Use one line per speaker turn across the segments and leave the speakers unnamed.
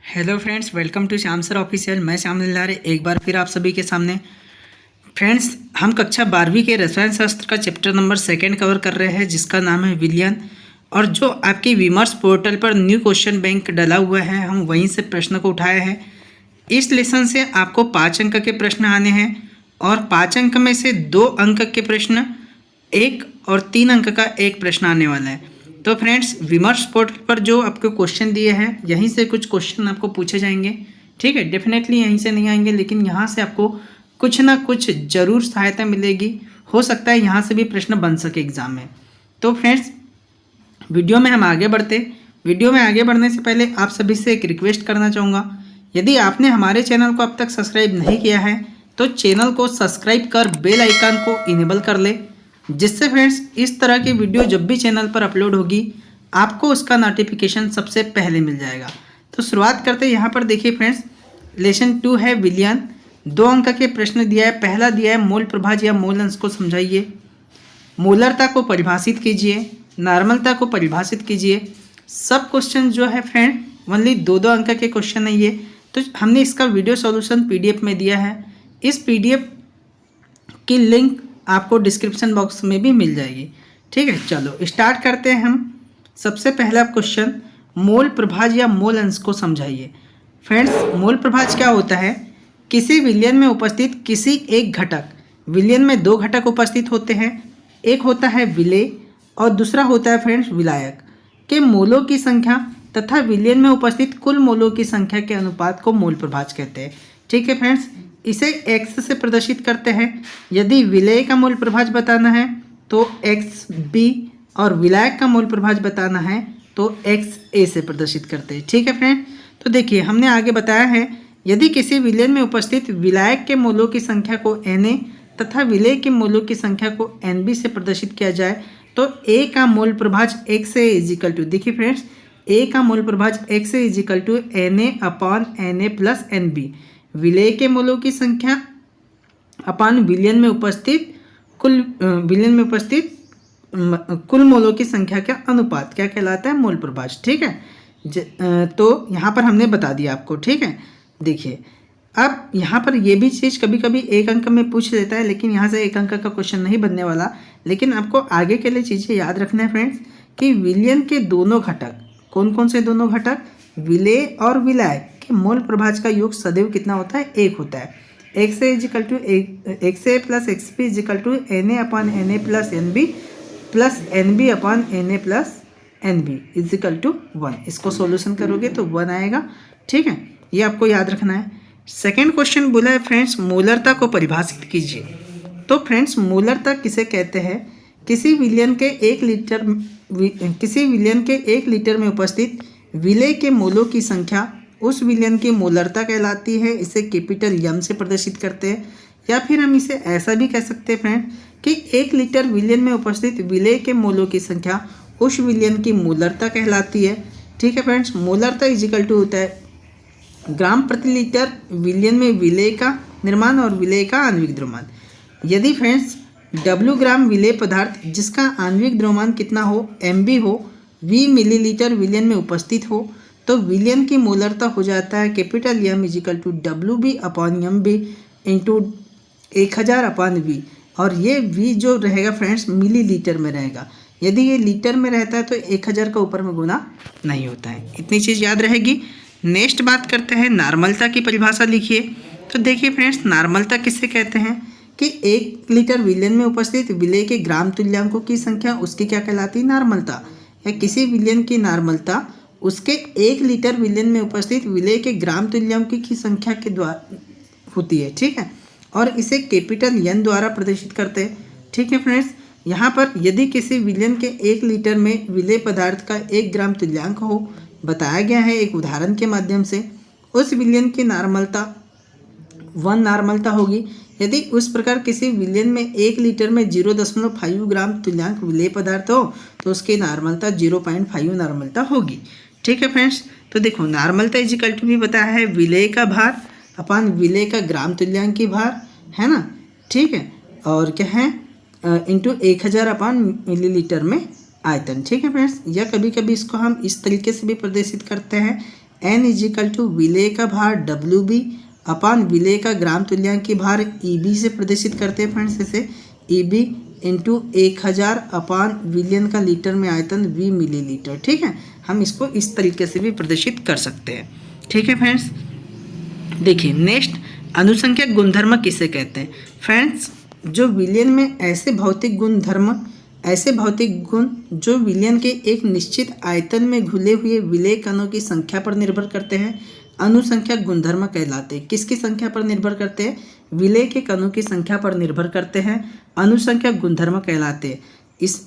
Hello friends, welcome to Shyam sir official. मैं श्याम लारे एक बार फिर आप सभी के सामने। फ्रेंड्स, हम कक्षा 12वीं के रसायन शास्त्र का चैप्टर नंबर 2 कवर कर रहे हैं, जिसका नाम है विलयन। और जो आपकी विमर्श पोर्टल पर न्यू क्वेश्चन बैंक डला हुआ है, हम वहीं से प्रश्न को उठाए हैं। इस लेसन से आपको 5 अंक के प्रश्न आने हैं और 5 अंक में से 2 अंक के प्रश्न 1 और 3 अंक का एक प्रश्न आने वाला है। तो फ्रेंड्स, विमर्श पोर्टल पर जो आपको क्वेश्चन दिए हैं, यहीं से कुछ क्वेश्चन आपको पूछे जाएंगे। ठीक है, डेफिनेटली यहीं से नहीं आएंगे, लेकिन यहाँ से आपको कुछ ना कुछ ज़रूर सहायता मिलेगी। हो सकता है यहाँ से भी प्रश्न बन सके एग्जाम में। तो फ्रेंड्स, वीडियो में हम आगे बढ़ने से पहले आप सभी से एक रिक्वेस्ट करना चाहूँगा। यदि आपने हमारे चैनल को अब तक सब्सक्राइब नहीं किया है तो चैनल को सब्सक्राइब कर बेल आइकन को इनेबल कर ले, जिससे फ्रेंड्स इस तरह की वीडियो जब भी चैनल पर अपलोड होगी आपको उसका नोटिफिकेशन सबसे पहले मिल जाएगा। तो शुरुआत करते हैं। यहाँ पर देखिए फ्रेंड्स, लेसन 2 है विलयन। 2 अंक के प्रश्न दिया है। पहला दिया है मोल प्रभाज या मोल अंश को समझाइए, मोलरता को परिभाषित कीजिए, नॉर्मलता को परिभाषित कीजिए। सब क्वेश्चन जो है फ्रेंड ओनली 2-2 अंक के क्वेश्चन है ये। तो हमने इसका वीडियो सॉल्यूशन PDF में दिया है। इस PDF की लिंक आपको डिस्क्रिप्शन बॉक्स में भी मिल जाएगी। ठीक है, चलो स्टार्ट करते हैं हम। सबसे पहला क्वेश्चन, मोल प्रभाज या मोल अंश को समझाइए। फ्रेंड्स, मोल प्रभाज क्या होता है? किसी विलयन में उपस्थित किसी एक घटक, विलयन में 2 घटक उपस्थित होते हैं, एक होता है विलेय और दूसरा होता है फ्रेंड्स विलायक, के मोलों की संख्या तथा विलयन में उपस्थित कुल मोलों की संख्या के अनुपात को मोल प्रभाज कहते हैं। ठीक है फ्रेंड्स, इसे x से प्रदर्शित करते हैं। यदि विलेय का मोल प्रभाज बताना है तो XB और विलायक का मोल प्रभाज बताना है तो XA से प्रदर्शित करते हैं। ठीक है फ्रेंड, तो देखिए हमने आगे बताया है, यदि किसी विलयन में उपस्थित विलायक के मोलों की संख्या को Na तथा विलेय के मोलों की संख्या को Nb से प्रदर्शित किया जाए तो A का मोल प्रभाज XA इजिकल टू, देखिए फ्रेंड्स, A का मोल प्रभाज XA is equal to Na/Na plus Nb, विलेय के मोलों की संख्या अपान विलयन में उपस्थित कुल मोलों की संख्या का अनुपात क्या कहलाता है? मोल प्रभाज। ठीक है, तो यहाँ पर हमने बता दिया आपको। ठीक है, देखिए अब यहाँ पर ये भी चीज़ कभी कभी 1 अंक में पूछ लेता है, लेकिन यहाँ से 1 अंक का क्वेश्चन नहीं बनने वाला। लेकिन आपको आगे के लिए चीज़ें याद रखना है फ्रेंड्स कि विलयन के दोनों घटक, कौन कौन से दोनों घटक? विलेय और विलायक के मोल प्रभाज का योग सदैव कितना होता है? 1 होता है। XA is equal to XA plus XB is equal to Na/Na plus NB plus NB/Na plus NB is equal to 1। इसको सॉल्यूशन करोगे तो 1 आएगा। ठीक है, ये आपको याद रखना है। सेकेंड क्वेश्चन बोला है फ्रेंड्स, मोलरता को परिभाषित कीजिए। तो फ्रेंड्स, मोलरता किसे कहते हैं? किसी विलयन के 1 लीटर में उपस्थित विलेय के मोलों की संख्या उस विलयन की मोलरता कहलाती है। इसे कैपिटल M से प्रदर्शित करते हैं, या फिर हम इसे ऐसा भी कह सकते हैं फ्रेंड कि 1 लीटर विलयन में उपस्थित विलेय के मोलों की संख्या उस विलयन की मोलरता कहलाती है। ठीक है फ्रेंड्स, मोलरता इजिकल टू होता है ग्राम प्रति लीटर विलयन में विलेय का निर्माण और विलेय का आणविक द्रव्यमान। यदि फ्रेंड्स W ग्राम विलेय पदार्थ जिसका आणविक द्रव्यमान कितना हो? MB हो, V मिलीलीटर विलयन में उपस्थित हो, तो विलयन की मोलरता हो जाता है capital M is equal to WB/MB into 1000/V। और ये V जो रहेगा फ्रेंड्स मिलीलीटर में रहेगा। यदि ये लीटर में रहता है तो 1000 का ऊपर में गुना नहीं होता है। इतनी चीज़ याद रहेगी। नेक्स्ट बात करते हैं, नॉर्मलता की परिभाषा लिखिए। तो देखिए फ्रेंड्स, नॉर्मलता किससे कहते हैं कि 1 लीटर विलयन में उपस्थित विलेय के ग्राम तुल्यांकों की संख्या उसकी क्या कहलाती है? नॉर्मलता। या किसी विलयन की नॉर्मलता उसके 1 लीटर विलयन में उपस्थित विलेय के ग्राम तुल्यांकों की संख्या के द्वारा होती है। ठीक है, और इसे कैपिटल N द्वारा प्रदर्शित करते हैं। ठीक है फ्रेंड्स, यहाँ पर यदि किसी विलयन के 1 लीटर में विलेय पदार्थ का 1 ग्राम तुल्यांक हो, बताया गया है एक उदाहरण के माध्यम से, उस विलयन की नॉर्मलता 1 नॉर्मलता होगी। यदि उस प्रकार किसी विलयन में 1 लीटर में 0.5 ग्राम तुल्यांक विलेय पदार्थ हो तो उसकी नॉर्मलता 0.5 नॉर्मलता होगी। ठीक है फ्रेंड्स, तो देखो नॉर्मलता इजिकल टू भी बताया है विलेय का भार अपान विलेय का ग्राम तुल्यांक की भार, है ना? ठीक है, और क्या है? इंटू 1000/मिलीलीटर में आयतन। ठीक है फ्रेंड्स, या कभी कभी इसको हम इस तरीके से भी प्रदर्शित करते हैं N इजिकल टू विलेय का भार WB अपान विलेय का ग्राम तुल्यांक की भार EB से प्रदर्शित करते हैं फ्रेंड्स। जैसे EB इंटू 1000 अपान विलियन का लीटर में आयतन V मिलीलीटर। ठीक है, हम इसको इस तरीके से भी प्रदर्शित कर सकते हैं। ठीक है फ्रेंड्स, देखिए नेक्स्ट, अनुसंख्यक गुणधर्म किसे कहते हैं। फ्रेंड्स, जो विलियन में ऐसे भौतिक गुण जो विलियन के एक निश्चित आयतन में घुले हुए विलेय कणों की संख्या पर निर्भर करते हैं, अनुसंख्यक गुणधर्म कहलाते हैं। किसकी संख्या पर निर्भर करते हैं? विलेय के कणों की संख्या पर निर्भर करते हैं, अनुसंख्यक गुणधर्म कहलाते हैं।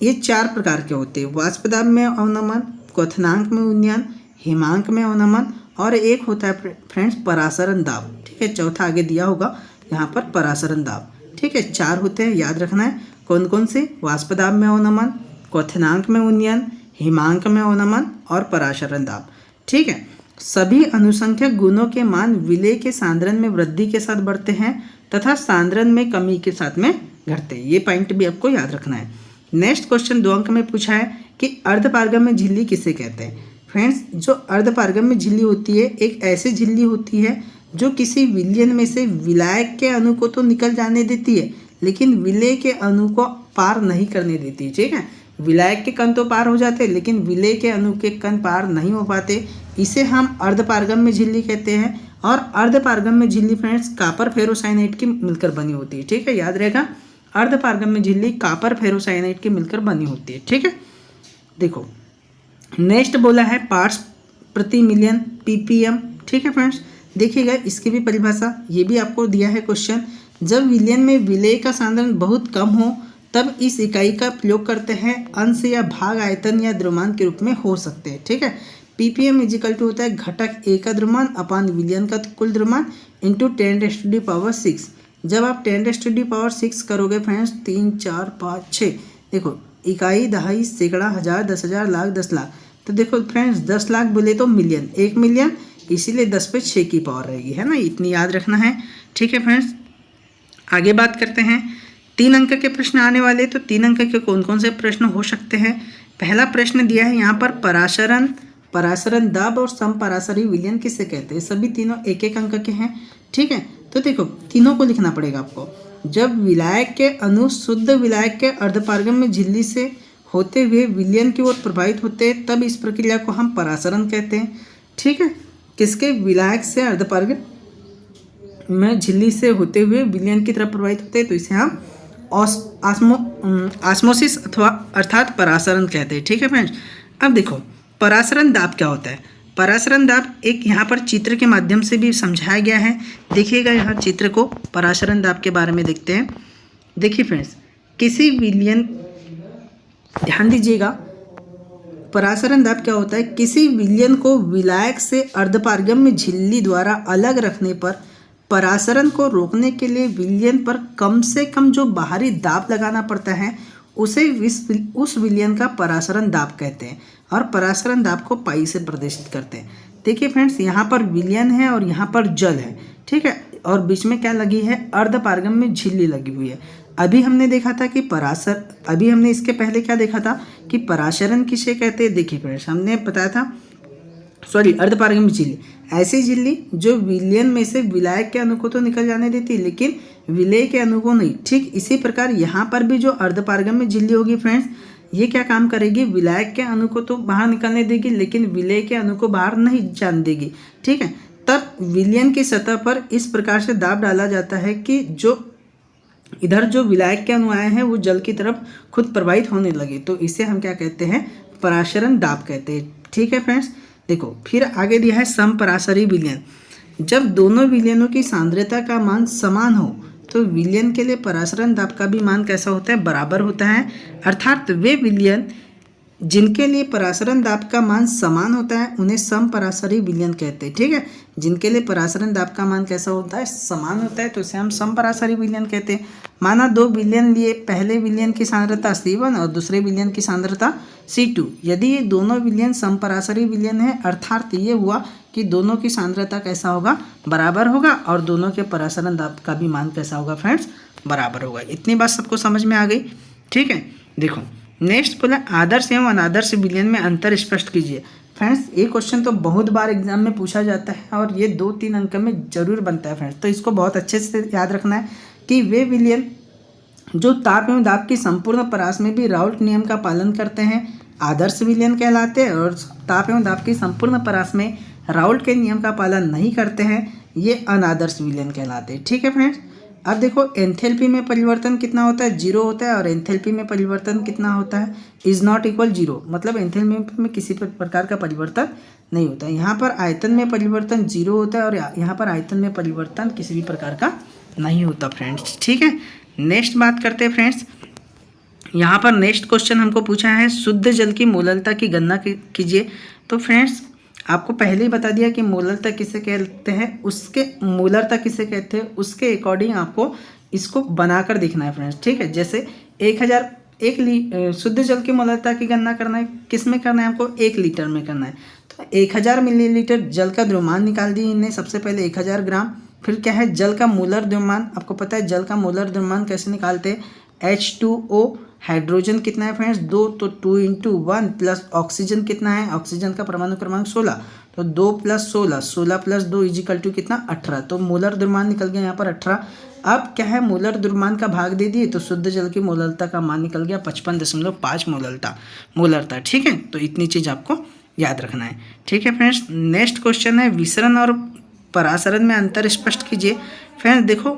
ये 4 प्रकार के होते हैं, वाष्पदाब में अवनमन, क्वथनांक में उन्नयन, हिमांक में अवनमन, और एक होता है फ्रेंड्स परासरण दाब। ठीक है, चौथा आगे दिया होगा यहाँ पर परासरण दाब। ठीक है, 4 होते हैं, याद रखना है। कौन कौन से? वाष्पदाब में अवनमन, क्वथनांक में उन्नयन, हिमांक में अवनमन और परासरण दाब। ठीक है, सभी अनुसंख्यक गुणों के मान विलेय के सांद्रण में वृद्धि के साथ बढ़ते हैं तथा सांद्रण में कमी के साथ में घटते हैं। ये पॉइंट भी आपको याद रखना है। नेक्स्ट क्वेश्चन 2 अंक में पूछा है कि अर्धपारगम्य झिल्ली किसे कहते हैं। फ्रेंड्स, जो अर्धपारगम्य झिल्ली होती है एक ऐसी झिल्ली होती है जो किसी विलयन में से विलायक के अणु को तो निकल जाने देती है लेकिन विलेय के अणु को पार नहीं करने देती। ठीक है, विलायक के कण तो पार हो जाते हैं लेकिन विलेय के अणु के कण पार नहीं हो पाते, इसे हम अर्धपारगम्य झिल्ली कहते हैं। और अर्धपारगम्य झिल्ली फ्रेंड्स कापर फेरोसाइनाइड की मिलकर बनी होती है। ठीक है, याद रहेगा, अर्धपारगम्य झिल्ली कापर फेरोसाइनाइड की मिलकर बनी होती है। ठीक है, देखो नेक्स्ट बोला है पार्ट्स प्रति मिलियन ppm। ठीक है फ्रेंड्स, देखिएगा इसकी भी परिभाषा, ये भी आपको दिया है क्वेश्चन। जब विलयन में विलेय का सांद्रण बहुत कम हो तब इस इकाई का प्रयोग करते हैं, अंश या भाग आयतन या द्रव्यमान के रूप में हो सकते हैं। ठीक है, ppm इजिकल टू होता है घटक A का द्रव्यमान अपान विलयन का कुल द्रव्यमान इंटू 10⁻⁶। जब आप 10⁻⁶ करोगे फ्रेंड्स 3 4 5 6, देखो इकाई, दहाई, सैकड़ा, हजार, 10,000, लाख, 10 लाख। तो देखो फ्रेंड्स 10 लाख बोले तो मिलियन, 1 मिलियन, इसीलिए 10/6 की पावर रहेगी, है ना, इतनी याद रखना है। ठीक है फ्रेंड्स, आगे बात करते हैं। 3 अंक के प्रश्न आने वाले, तो 3 अंक के कौन कौन से प्रश्न हो सकते हैं। पहला प्रश्न दिया है यहाँ पर परासरण दाब और समपरासरी विलयन किसे कहते हैं। सभी तीनों 1-1 अंक के हैं। ठीक है, तो देखो तीनों को लिखना पड़ेगा आपको। जब विलायक के अणु शुद्ध विलायक के अर्धपारगम्य झिल्ली से होते हुए विलयन की ओर प्रभावित होते हैं तब इस प्रक्रिया को हम परासरण कहते हैं। ठीक है, किसके? विलायक से अर्धपारगम्य झिल्ली से होते हुए विलयन की तरफ प्रभावित होते हैं तो इसे हम ऑस्मोसिस अथवा अर्थात परासरण कहते हैं। ठीक है फ्रेंड्स, अब देखो परासरण दाब क्या होता है। परासरण दाब एक यहाँ पर चित्र के माध्यम से भी समझाया गया है। देखिएगा यहाँ चित्र को, परासरण दाब के बारे में देखते हैं। देखिए फ्रेंड्स, किसी विलयन, ध्यान दीजिएगा, परासरण दाब क्या होता है, किसी विलयन को विलायक से अर्धपारगम्य झिल्ली द्वारा अलग रखने पर परासरण को रोकने के लिए विलयन पर कम से कम जो बाहरी दाब लगाना पड़ता है उसे उस विलयन का परासरण दाब कहते हैं और परासरण दाब को पाई से प्रदर्शित करते हैं। देखिए फ्रेंड्स, यहाँ पर विलयन है और यहाँ पर जल है। ठीक है, और बीच में क्या लगी है? अर्धपारगम्य झिल्ली लगी हुई है। अभी हमने देखा था कि अभी हमने इसके पहले क्या देखा था कि परासरण किसे कहते हैं। देखिए फ्रेंड्स, हमने बताया था अर्धपारगम्य झिल्ली ऐसी झिल्ली जो विलयन में से विलायक के अणु को तो निकल जाने देती है लेकिन विलेय के अणु को नहीं। ठीक इसी प्रकार यहाँ पर भी जो अर्धपारगम्य झिल्ली होगी फ्रेंड्स, ये क्या काम करेगी? विलायक के अणु को तो बाहर निकलने देगी लेकिन विलेय के अणु को बाहर नहीं जाने देगी। ठीक है, तब विलयन की सतह पर इस प्रकार से दाब डाला जाता है कि जो इधर जो विलायक के अणु आए हैं वो जल की तरफ खुद प्रवाहित होने लगे, तो इसे हम क्या कहते हैं? परासरण दाब कहते हैं। ठीक है फ्रेंड्स, देखो फिर आगे दिया है समपरासरी विलयन। जब दोनों विलयनों की सांद्रता का मान समान हो तो विलयन के लिए परासरण दाब का भी मान कैसा होता है? बराबर होता है। अर्थात वे विलयन जिनके लिए परासरण दाब का मान समान होता है उन्हें समपरासरी विलयन कहते हैं। ठीक है, जिनके लिए परासरण दाब का मान कैसा होता है? समान होता है, तो इसे हम समपरासरी विलयन कहते हैं। माना 2 विलयन लिए, पहले विलयन की सांद्रता C1 और दूसरे विलयन की सांद्रता C2। यदि ये दोनों विलयन समपरासरी विलयन है अर्थात ये हुआ कि दोनों की सांद्रता कैसा होगा? बराबर होगा और दोनों के परासरण दाब का भी मान कैसा होगा फ्रेंड्स? बराबर होगा। इतनी बात सबको समझ में आ गई। ठीक है, देखो नेक्स्ट बोला आदर्श एवं अनादर्श विलयन में अंतर स्पष्ट कीजिए। फ्रेंड्स ये क्वेश्चन तो बहुत बार एग्जाम में पूछा जाता है और ये 2-3 अंक में जरूर बनता है फ्रेंड्स। तो इसको बहुत अच्छे से याद रखना है कि वे विलियन जो ताप एवं दाब की संपूर्ण परास में भी राउल्ट नियम का पालन करते हैं आदर्श विलियन कहलाते हैं, और ताप एवं दाब की संपूर्ण परास में राउल्ट के नियम का पालन नहीं करते हैं ये अनादर्श विलियन कहलाते हैं। ठीक है फ्रेंड्स, अब देखो एंथैल्पी में परिवर्तन कितना होता है, 0 होता है, और एंथैल्पी में परिवर्तन कितना होता है, इज नॉट इक्वल 0, मतलब एंथैल्पी में किसी प्रकार का परिवर्तन नहीं होता है। यहाँ पर आयतन में परिवर्तन 0 होता है और यहाँ पर आयतन में परिवर्तन किसी भी प्रकार का नहीं होता फ्रेंड्स। ठीक है, नेक्स्ट बात करते हैं फ्रेंड्स। यहाँ पर नेक्स्ट क्वेश्चन हमको पूछा है शुद्ध जल की मोलरता की गणना कीजिए। तो फ्रेंड्स आपको पहले ही बता दिया कि मोलरता किसे कहते हैं, उसके मोलरता किसे कहते हैं उसके अकॉर्डिंग आपको इसको बनाकर देखना है फ्रेंड्स। ठीक है, जैसे 1000 शुद्ध जल की मोलरता की गणना करना है, किस में करना है हमको, 1 लीटर में करना है। तो 1000 मिलीलीटर जल का द्रव्यमान निकाल दिए इन्हें, सबसे पहले 1000 ग्राम। फिर क्या है, जल का मोलर द्रव्यमान, आपको पता है जल का मोलर द्रव्यमान कैसे निकालते हैं, H2O, हाइड्रोजन कितना है फ्रेंड्स 2, तो 2 × 1 प्लस ऑक्सीजन कितना है, ऑक्सीजन का परमाणु क्रमांक 16, तो 2 + 16, 16 + 2 = कितना 18, तो मोलर द्रव्यमान निकल गया यहाँ पर 18। अब क्या है, मोलर द्रव्यमान का भाग दे दिए तो शुद्ध जल की मोलरता का मान निकल गया 55.5 मोलरता। ठीक है, तो इतनी चीज़ आपको याद रखना है। ठीक है फ्रेंड्स, नेक्स्ट क्वेश्चन है विसरण और परासरण में अंतर स्पष्ट कीजिए। फ्रेंड्स देखो,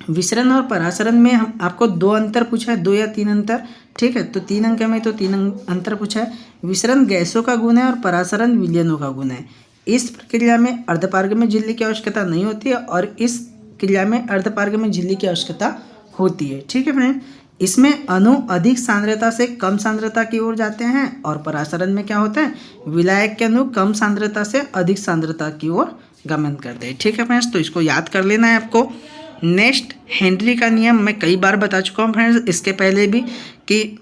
विसरण और परासरण में हम आपको 2 अंतर पूछा है, 2 या 3 अंतर। ठीक है, तो 3 अंक में तो 3 अंतर पूछा है। विसरण गैसों का गुण है और परासरण विलयनों का गुण है। इस प्रक्रिया में अर्धपारगम्य झिल्ली की आवश्यकता नहीं होती है और इस क्रिया में अर्धपारगम्य झिल्ली की आवश्यकता होती है। ठीक है फ्रेंड, इसमें अणु अधिक सांद्रता से कम सांद्रता की ओर जाते हैं और परासरण में क्या होता है, विलायक के अणु कम सांद्रता से अधिक सांद्रता की ओर गमन करते हैं। ठीक है फ्रेंड्स, तो इसको याद कर लेना है आपको। नेक्स्ट, हेनरी का नियम मैं कई बार बता चुका हूँ फ्रेंड्स, इसके पहले भी, कि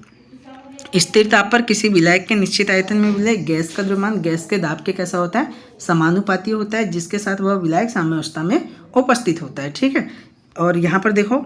स्थिर ताप पर किसी विलायक के निश्चित आयतन में मिले गैस का द्रव्यमान गैस के दाब के कैसा होता है, समानुपाती होता है, जिसके साथ वह विलायक साम्यावस्था में उपस्थित होता है। ठीक है, और यहाँ पर देखो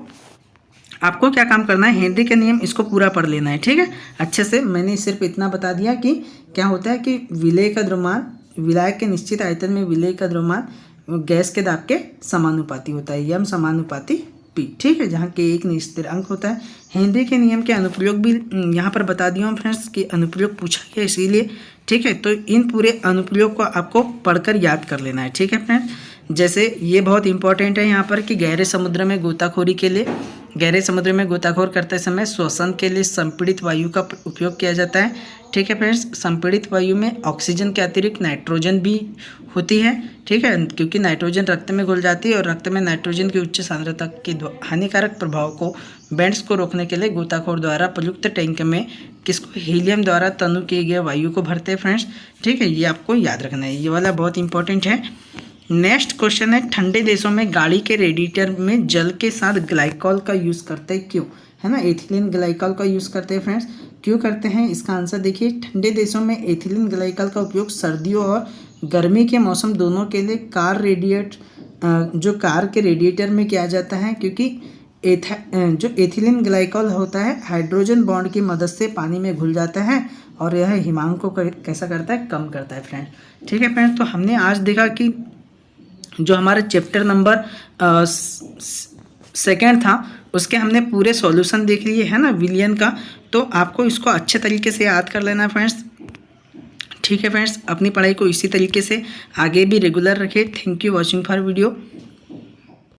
आपको क्या काम करना है, हेनरी के नियम इसको पूरा पढ़ लेना है। ठीक है, अच्छे से। मैंने सिर्फ इतना बता दिया कि क्या होता है कि विलेय का द्रव्यमान विलायक के निश्चित आयतन में विलेय का द्रव्यमान गैस के दाब के समानुपाती होता है, यम समानुपाती पी। ठीक है, जहाँ के एक निश्चित अंक होता है। हेनरी के नियम के अनुप्रयोग भी यहाँ पर बता दिया हूँ फ्रेंड्स कि अनुप्रयोग पूछा गया इसीलिए। ठीक है, तो इन पूरे अनुप्रयोग को आपको पढ़कर याद कर लेना है। ठीक है फ्रेंड्स, जैसे ये बहुत इंपॉर्टेंट है यहाँ पर कि गहरे समुद्र में गोताखोरी के लिए, गहरे समुद्र में गोताखोर करते समय श्वसन के लिए संपीड़ित वायु का उपयोग किया जाता है। ठीक है फ्रेंड्स, संपीड़ित वायु में ऑक्सीजन के अतिरिक्त नाइट्रोजन भी होती है। ठीक है, क्योंकि नाइट्रोजन रक्त में घुल जाती है और रक्त में नाइट्रोजन की उच्च सांद्रता के हानिकारक प्रभाव को बेंड्स को रोकने के लिए गोताखोर द्वारा प्रयुक्त टैंक में किसको, हीलियम द्वारा तनु किए गए वायु को भरते हैं फ्रेंड्स। ठीक है, ये आपको याद रखना है, ये वाला बहुत इंपॉर्टेंट है। नेक्स्ट क्वेश्चन है, ठंडे देशों में गाड़ी के रेडिएटर में जल के साथ ग्लाइकॉल का यूज़ करते हैं क्यों, है ना, एथिलीन ग्लाइकॉल का यूज़ करते हैं फ्रेंड्स, क्यों करते हैं इसका आंसर देखिए। ठंडे देशों में एथिलीन ग्लाइकॉल का उपयोग सर्दियों और गर्मी के मौसम दोनों के लिए कार के रेडिएटर में किया जाता है, क्योंकि जो एथिलीन ग्लाइकॉल होता है हाइड्रोजन बॉन्ड की मदद से पानी में घुल जाता है और यह हिमांक को कैसा करता है, कम करता है फ्रेंड्स। ठीक है फ्रेंड्स, तो हमने आज देखा कि जो हमारा चैप्टर नंबर 2 था उसके हमने पूरे सॉल्यूशन देख लिए है ना विलियन का, तो आपको इसको अच्छे तरीके से याद कर लेना फ्रेंड्स। ठीक है फ्रेंड्स, अपनी पढ़ाई को इसी तरीके से आगे भी रेगुलर रखें। Thank you watching for video.